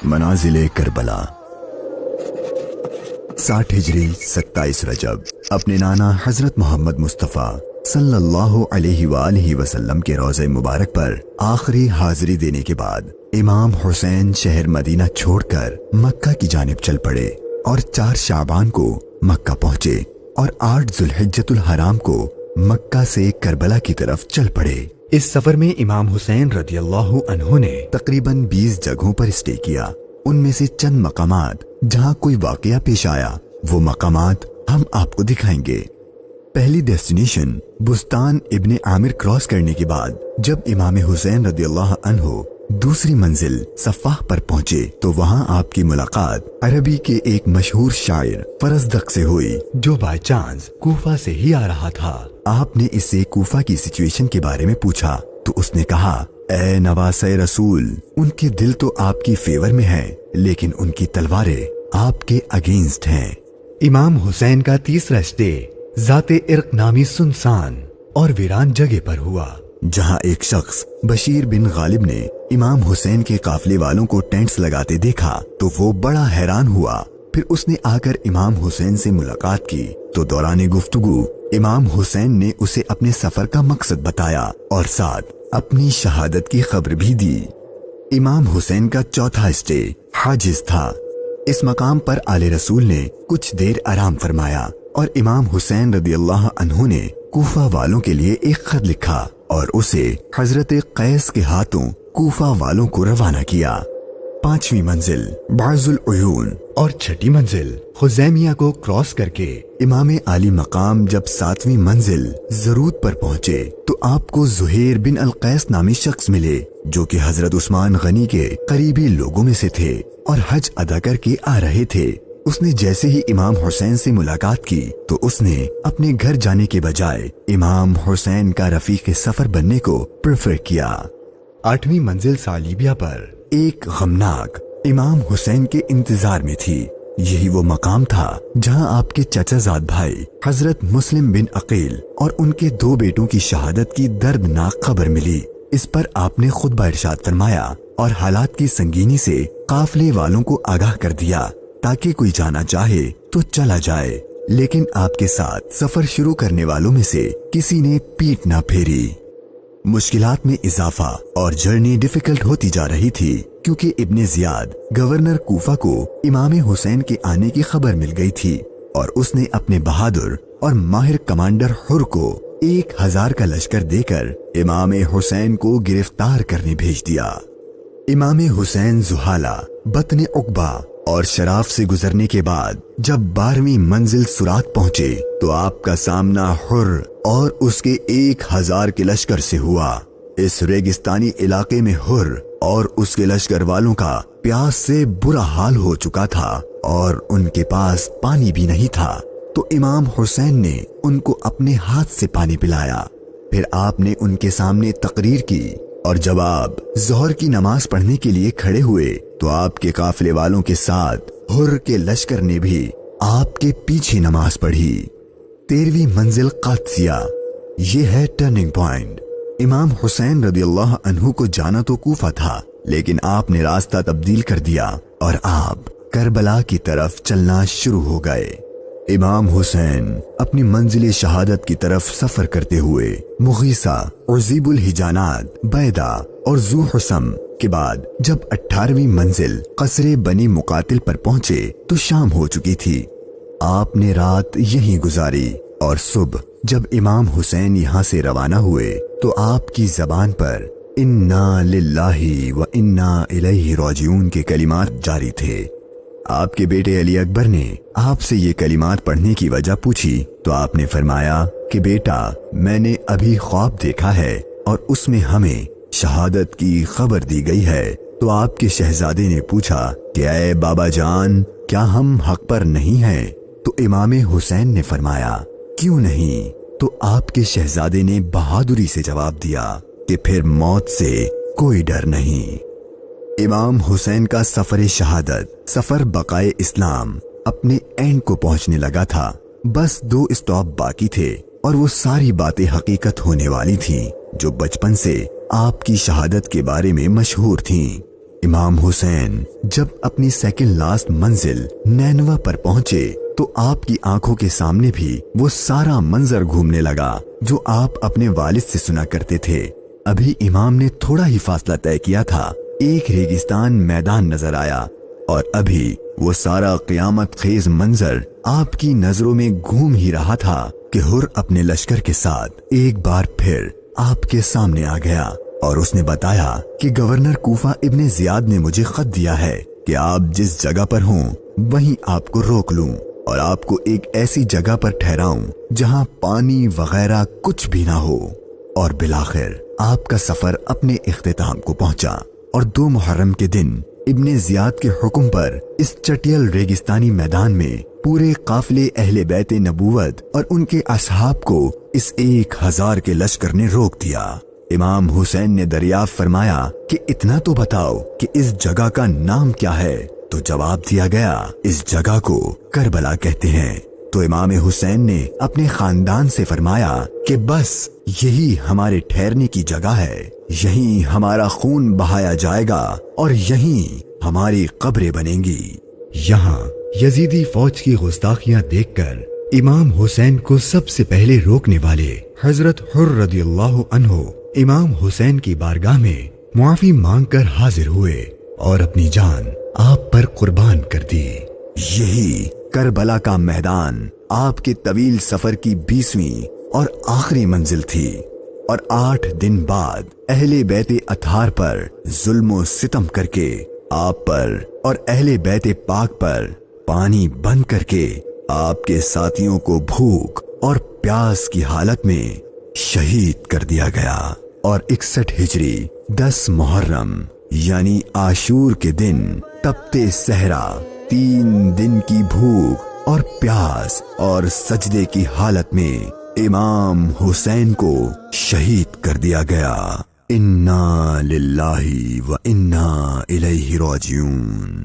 منازل کربلا 60 ہجری 27 رجب اپنے نانا حضرت محمد مصطفیٰ صلی اللہ علیہ وآلہ وسلم کے روضہ مبارک پر آخری حاضری دینے کے بعد امام حسین شہر مدینہ چھوڑ کر مکہ کی جانب چل پڑے اور 4 شعبان کو مکہ پہنچے اور 8 ذوالحجۃ الحرام کو مکہ سے کربلا کی طرف چل پڑے۔ اس سفر میں امام حسین رضی اللہ عنہ نے تقریباً 20 جگہوں پر اسٹے کیا۔ ان میں سے چند مقامات جہاں کوئی واقعہ پیش آیا وہ مقامات ہم آپ کو دکھائیں گے۔ پہلی ڈیسٹینیشن بستان ابن عامر کراس کرنے کے بعد جب امام حسین رضی اللہ عنہ دوسری منزل صفاح پر پہنچے تو وہاں آپ کی ملاقات عربی کے ایک مشہور شاعر فرزدق سے ہوئی جو بائی چانس کوفہ سے ہی آ رہا تھا۔ آپ نے اس سے کوفہ کی سچویشن کے بارے میں پوچھا تو اس نے کہا، اے نواسۂ رسول، ان کے دل تو آپ کی فیور میں ہے لیکن ان کی تلواریں آپ کے اگینسٹ ہیں۔ امام حسین کا تیسرا اسٹے ذات ارق نامی سنسان اور ویران جگہ پر ہوا، جہاں ایک شخص بشیر بن غالب نے امام حسین کے قافلے والوں کو ٹینٹس لگاتے دیکھا تو وہ بڑا حیران ہوا۔ پھر اس نے آ کر امام حسین سے ملاقات کی تو دوران گفتگو امام حسین نے اسے اپنے سفر کا مقصد بتایا اور ساتھ اپنی شہادت کی خبر بھی دی۔ امام حسین کا چوتھا اسٹے حاجز تھا۔ اس مقام پر آل رسول نے کچھ دیر آرام فرمایا اور امام حسین رضی اللہ عنہ نے کوفہ والوں کے لیے ایک خط لکھا اور اسے حضرت قیس کے ہاتھوں کوفہ والوں کو روانہ کیا۔ 5ویں منزل بعض العیون اور 6ٹھی منزل خزیمیہ کو کراس کر کے امام عالی مقام جب 7ویں منزل زرود پر پہنچے تو آپ کو زہیر بن القیس نامی شخص ملے جو کہ حضرت عثمان غنی کے قریبی لوگوں میں سے تھے اور حج ادا کر کے آ رہے تھے۔ اس نے جیسے ہی امام حسین سے ملاقات کی تو اس نے اپنے گھر جانے کے بجائے امام حسین کا رفیق سفر بننے کو پریفر کیا۔ 8ویں منزل سالیبیہ پر ایک غمناک امام حسین کے انتظار میں تھی۔ یہی وہ مقام تھا جہاں آپ کے چچا زاد بھائی حضرت مسلم بن عقیل اور ان کے 2 بیٹوں کی شہادت کی دردناک خبر ملی۔ اس پر آپ نے خطبہ ارشاد فرمایا اور حالات کی سنگینی سے قافلے والوں کو آگاہ کر دیا تاکہ کوئی جانا چاہے تو چلا جائے، لیکن آپ کے ساتھ سفر شروع کرنے والوں میں سے کسی نے پیٹ نہ پھیری۔ مشکلات میں اضافہ اور جرنی ڈیفیکلٹ ہوتی جا رہی تھی کیونکہ ابن زیاد گورنر کوفہ کو امام حسین کے آنے کی خبر مل گئی تھی اور اس نے اپنے بہادر اور ماہر کمانڈر حر کو 1000 کا لشکر دے کر امام حسین کو گرفتار کرنے بھیج دیا۔ امام حسین زحالہ، بطن عقبہ اور شراف سے گزرنے کے بعد جب 12ویں منزل سرات پہنچے تو آپ کا سامنا حر اور اس کے 1000 کے لشکر سے ہوا۔ اس ریگستانی علاقے میں حر اور اس کے لشکر والوں کا پیاس سے برا حال ہو چکا تھا اور ان کے پاس پانی بھی نہیں تھا، تو امام حسین نے ان کو اپنے ہاتھ سے پانی پلایا۔ پھر آپ نے ان کے سامنے تقریر کی اور جب آپ ظہر کی نماز پڑھنے کے لیے کھڑے ہوئے تو آپ کے قافلے والوں کے ساتھ حر کے لشکر نے بھی آپ کے پیچھے نماز پڑھی۔ 13ویں منزل قادسیہ، یہ ہے ٹرننگ پوائنٹ۔ امام حسین رضی اللہ عنہ کو جانا تو کوفہ تھا لیکن آپ نے راستہ تبدیل کر دیا اور آپ کربلا کی طرف چلنا شروع ہو گئے۔ امام حسین اپنی منزل شہادت کی طرف سفر کرتے ہوئے مغیثہ، عزیب الحجانات، بیدہ اور ذو حسم کے بعد جب 18ویں منزل قصر بنی مقاتل پر پہنچے تو شام ہو چکی تھی۔ آپ نے رات یہیں گزاری اور صبح جب امام حسین یہاں سے روانہ ہوئے تو آپ کی زبان پر انا للہ و انا الیہ راجعون کے کلمات جاری تھے۔ آپ کے بیٹے علی اکبر نے آپ سے یہ کلمات پڑھنے کی وجہ پوچھی تو آپ نے فرمایا کہ بیٹا، میں نے ابھی خواب دیکھا ہے اور اس میں ہمیں شہادت کی خبر دی گئی ہے۔ تو آپ کے شہزادے نے پوچھا کہ اے بابا جان، کیا ہم حق پر نہیں ہیں؟ تو امام حسین نے فرمایا کیوں نہیں؟ تو آپ کے شہزادے نے بہادری سے جواب دیا کہ پھر موت سے کوئی ڈر نہیں۔ امام حسین کا سفر شہادت، سفر بقائے اسلام اپنے اینڈ کو پہنچنے لگا تھا۔ بس 2 اسٹاپ باقی تھے اور وہ ساری باتیں حقیقت ہونے والی تھیں جو بچپن سے آپ کی شہادت کے بارے میں مشہور تھیں۔ امام حسین جب اپنی سیکنڈ لاسٹ منزل نینوا پر پہنچے تو آپ کی آنکھوں کے سامنے بھی وہ سارا منظر گھومنے لگا جو آپ اپنے والد سے سنا کرتے تھے۔ ابھی امام نے تھوڑا ہی فاصلہ طے کیا تھا، ایک ریگستان میدان نظر آیا اور ابھی وہ سارا قیامت خیز منظر آپ کی نظروں میں گھوم ہی رہا تھا کہ ہر اپنے لشکر کے ساتھ ایک بار پھر آپ کے سامنے آ گیا اور اس نے بتایا کہ گورنر کوفہ ابن زیاد نے مجھے خط دیا ہے کہ آپ جس جگہ پر ہوں وہیں آپ کو روک لوں اور آپ کو ایک ایسی جگہ پر ٹھہراؤں جہاں پانی وغیرہ کچھ بھی نہ ہو۔ اور بالآخر آپ کا سفر اپنے اختتام کو پہنچا اور 2 محرم کے دن ابن زیاد کے حکم پر اس چٹیل ریگستانی میدان میں پورے قافلے اہل بیت نبوت اور ان کے اصحاب کو اس 1000 کے لشکر نے روک دیا۔ امام حسین نے دریافت فرمایا کہ اتنا تو بتاؤ کہ اس جگہ کا نام کیا ہے؟ تو جواب دیا گیا اس جگہ کو کربلا کہتے ہیں۔ تو امام حسین نے اپنے خاندان سے فرمایا کہ بس یہی ہمارے ٹھہرنے کی جگہ ہے، یہیں ہمارا خون بہایا جائے گا اور یہیں ہماری قبریں بنیں گی۔ یہاں یزیدی فوج کی گستاخیاں دیکھ کر امام حسین کو سب سے پہلے روکنے والے حضرت حر رضی اللہ عنہ امام حسین کی بارگاہ میں معافی مانگ کر حاضر ہوئے اور اپنی جان آپ پر قربان کر دی۔ یہی کربلا کا میدان آپ کے طویل سفر کی 20ویں اور آخری منزل تھی، اور 8 دن بعد اہل بیت اطہار پر ظلم و ستم کر کے آپ پر اور اہل بیت پاک پر پانی بند کر کے آپ کے ساتھیوں کو بھوک اور پیاس کی حالت میں شہید کر دیا گیا۔ اور 61 ہجری 10 محرم یعنی عاشور کے دن تپتے صحرا 3 دن کی بھوک اور پیاس اور سجدے کی حالت میں امام حسین کو شہید کر دیا گیا۔ انا للہ و انا الیہ راجعون۔